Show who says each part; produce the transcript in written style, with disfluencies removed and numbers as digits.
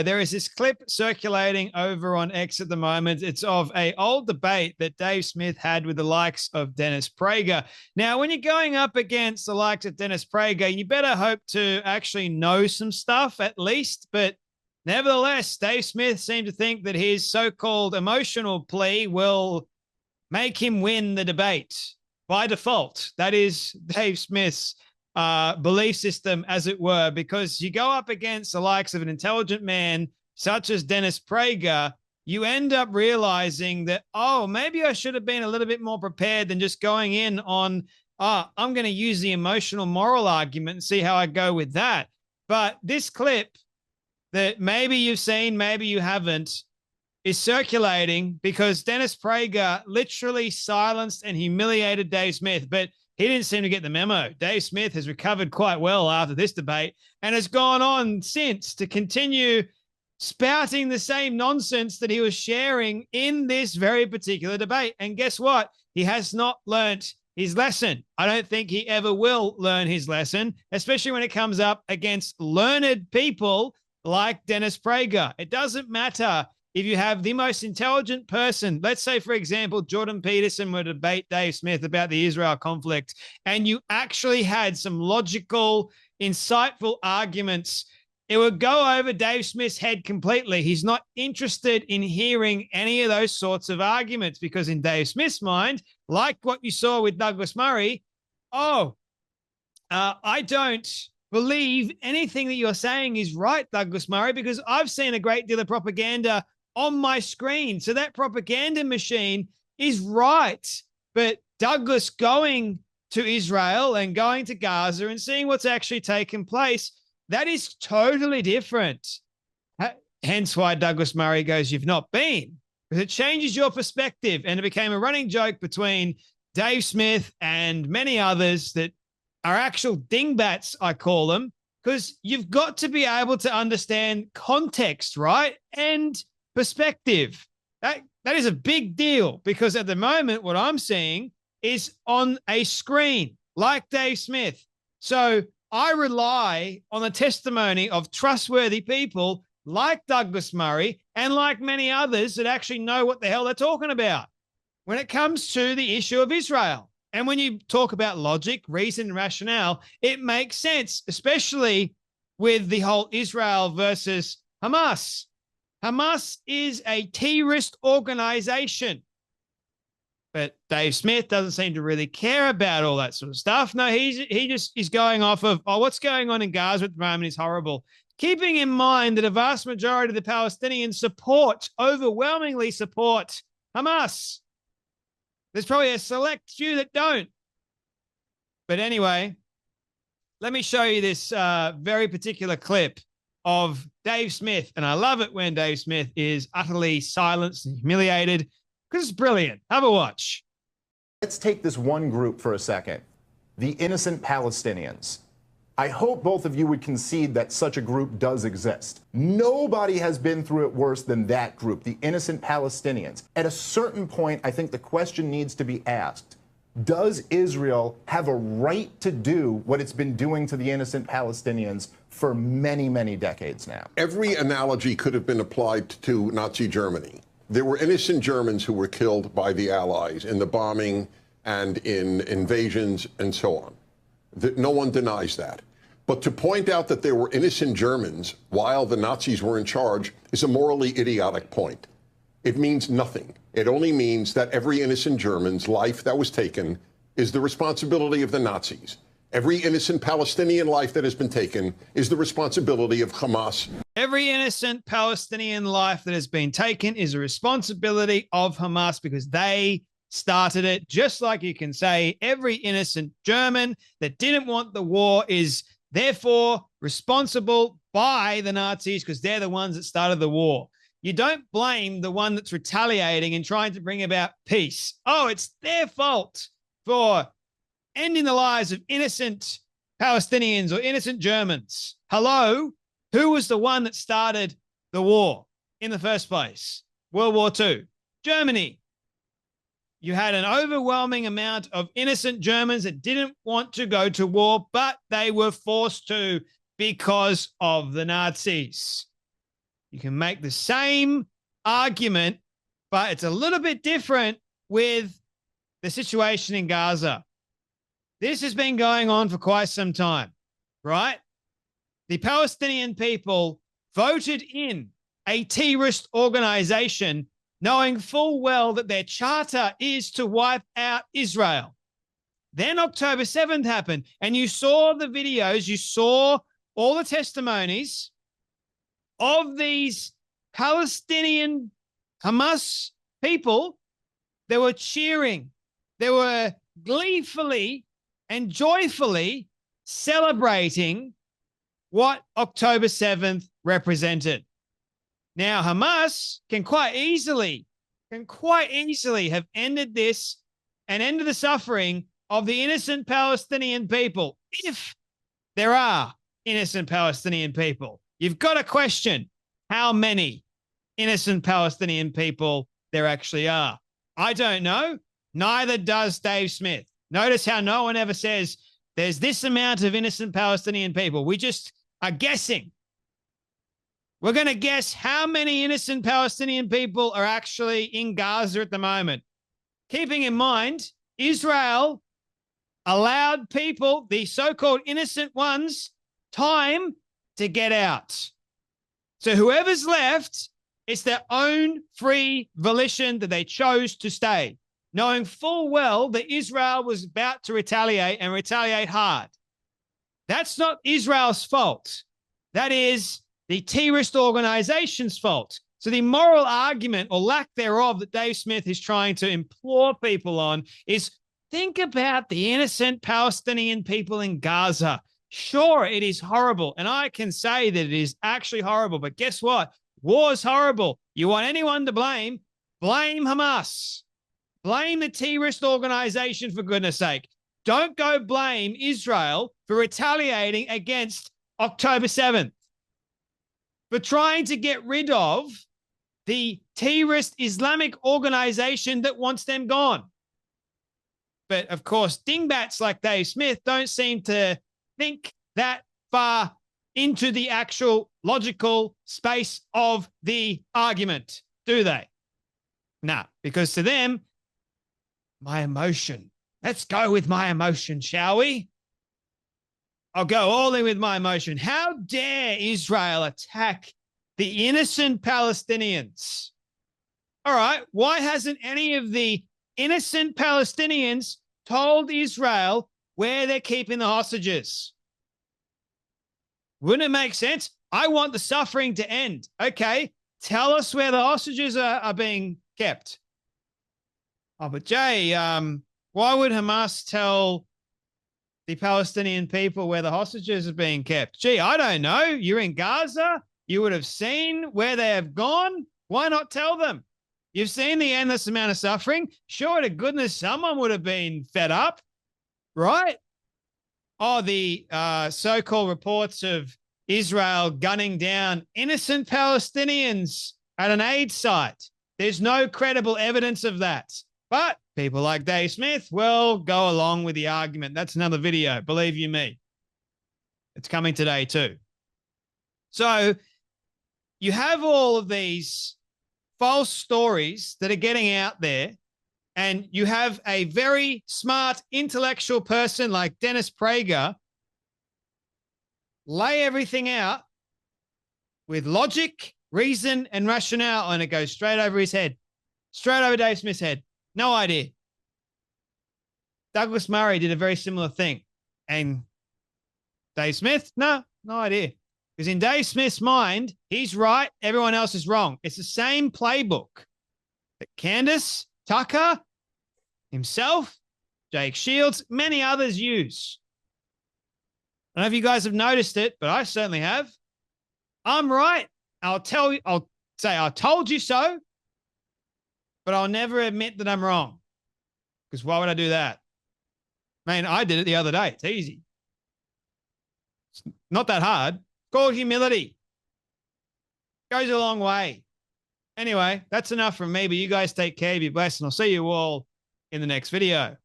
Speaker 1: go. There is this clip circulating over on X at the moment. It's of an old debate that Dave Smith had with the likes of Dennis Prager. Now, when you're going up against the likes of Dennis Prager, you better hope to actually know some stuff at least. But nevertheless, Dave Smith seemed to think that his so-called emotional plea will make him win the debate by default. That is Dave Smith's belief system, as it were, because you go up against the likes of an intelligent man such as Dennis Prager, you end up realizing that, oh, maybe I should have been a little bit more prepared than just going in on, I'm going to use the emotional moral argument and see how I go with that. But this clip that maybe you've seen, maybe you haven't, is circulating because Dennis Prager literally silenced and humiliated Dave Smith, but he didn't seem to get the memo. Dave Smith has recovered quite well after this debate and has gone on since to continue spouting the same nonsense that he was sharing in this very particular debate. And guess what? He has not learnt his lesson. I don't think he ever will learn his lesson, especially when it comes up against learned people like Dennis Prager. It doesn't matter if you have the most intelligent person, let's say, for example, Jordan Peterson would debate Dave Smith about the Israel conflict, and you actually had some logical, insightful arguments, it would go over Dave Smith's head completely. He's not interested in hearing any of those sorts of arguments because in Dave Smith's mind, like what you saw with Douglas Murray, I don't believe anything that you're saying is right, Douglas Murray, because I've seen a great deal of propaganda on my screen. So that propaganda machine is right. But Douglas going to Israel and going to Gaza and seeing what's actually taken place, that is totally different. Hence why Douglas Murray goes, you've not been, because it changes your perspective. And it became a running joke between Dave Smith and many others that are actual dingbats, I call them, because you've got to be able to understand context, right? And perspective. That is a big deal because at the moment, what I'm seeing is on a screen like Dave Smith. So I rely on the testimony of trustworthy people like Douglas Murray and like many others that actually know what the hell they're talking about when it comes to the issue of Israel. And when you talk about logic, reason, and rationale, it makes sense, especially with the whole Israel versus Hamas. Hamas is a terrorist organization. But Dave Smith doesn't seem to really care about all that sort of stuff. No, he just is going off of, what's going on in Gaza at the moment is horrible. Keeping in mind that a vast majority of the Palestinians overwhelmingly support Hamas. There's probably a select few that don't. But anyway, let me show you this very particular clip of Dave Smith. And I love it when Dave Smith is utterly silenced and humiliated because it's brilliant. Have a watch.
Speaker 2: Let's take this one group for a second, the innocent Palestinians. I hope both of you would concede that such a group does exist. Nobody has been through it worse than that group, the innocent Palestinians. At a certain point, I think the question needs to be asked, does Israel have a right to do what it's been doing to the innocent Palestinians for many, many decades now?
Speaker 3: Every analogy could have been applied to Nazi Germany. There were innocent Germans who were killed by the Allies in the bombing and in invasions and so on. No one denies that. But to point out that there were innocent Germans while the Nazis were in charge is a morally idiotic point. It means nothing. It only means that every innocent German's life that was taken is the responsibility of the Nazis. Every innocent Palestinian life that has been taken is the responsibility of Hamas.
Speaker 1: Every innocent Palestinian life that has been taken is a responsibility of Hamas because they started it. Just like you can say every innocent German that didn't want the war is therefore responsible by the Nazis because they're the ones that started the war. You don't blame the one that's retaliating and trying to bring about peace. Oh, it's their fault for ending the lives of innocent Palestinians or innocent Germans. Hello? Who was the one that started the war in the first place? World War II. Germany. You had an overwhelming amount of innocent Germans that didn't want to go to war, but they were forced to because of the Nazis. You can make the same argument, but it's a little bit different with the situation in Gaza. This has been going on for quite some time, right? The Palestinian people voted in a terrorist organization knowing full well that their charter is to wipe out Israel. Then October 7th happened, and you saw the videos, you saw all the testimonies of these Palestinian Hamas people. They were cheering. They were gleefully and joyfully celebrating what October 7th represented. Now, Hamas can quite easily have ended this and ended the suffering of the innocent Palestinian people, if there are innocent Palestinian people. You've got to question how many innocent Palestinian people there actually are. I don't know. Neither does Dave Smith. Notice how no one ever says there's this amount of innocent Palestinian people. We just are guessing. We're going to guess how many innocent Palestinian people are actually in Gaza at the moment. Keeping in mind, Israel allowed people, the so-called innocent ones, time to get out. So whoever's left, it's their own free volition that they chose to stay, knowing full well that Israel was about to retaliate and retaliate hard. That's not Israel's fault. That is the terrorist organization's fault. So the moral argument or lack thereof that Dave Smith is trying to implore people on is think about the innocent Palestinian people in Gaza. Sure, it is horrible, and I can say that it is actually horrible, but guess what? War's horrible. You want anyone to blame? Blame Hamas. Blame the terrorist organization, for goodness sake. Don't go blame Israel for retaliating against October 7th, for trying to get rid of the terrorist Islamic organization that wants them gone. But, of course, dingbats like Dave Smith don't seem to think that far into the actual logical space of the argument, do they? No, because to them, my emotion. Let's go with my emotion, shall we? I'll go all in with my emotion. How dare Israel attack the innocent Palestinians? All right, why hasn't any of the innocent Palestinians told Israel where they're keeping the hostages? Wouldn't it make sense? I want the suffering to end. Okay, tell us where the hostages are being kept. Oh, but Jay, why would Hamas tell the Palestinian people where the hostages are being kept? Gee, I don't know. You're in Gaza. You would have seen where they have gone. Why not tell them? You've seen the endless amount of suffering. Sure, to goodness, someone would have been fed up, right? Oh, the so-called reports of Israel gunning down innocent Palestinians at an aid site. There's no credible evidence of that. But people like Dave Smith will go along with the argument. That's another video, believe you me. It's coming today too. So you have all of these false stories that are getting out there, and you have a very smart intellectual person like Dennis Prager lay everything out with logic, reason, and rationale, and it goes straight over his head, straight over Dave Smith's head. No idea. Douglas Murray did a very similar thing. And Dave Smith, no idea. Because in Dave Smith's mind, he's right, everyone else is wrong. It's the same playbook that Candace, Tucker, himself, Jake Shields, many others use. I don't know if you guys have noticed it, but I certainly have. I'm right. I'll say I told you so, but I'll never admit that I'm wrong. Because why would I do that? Man, I did it the other day. It's easy. It's not that hard. It's called humility. Goes a long way. Anyway, that's enough from me, but you guys take care, be blessed, and I'll see you all in the next video.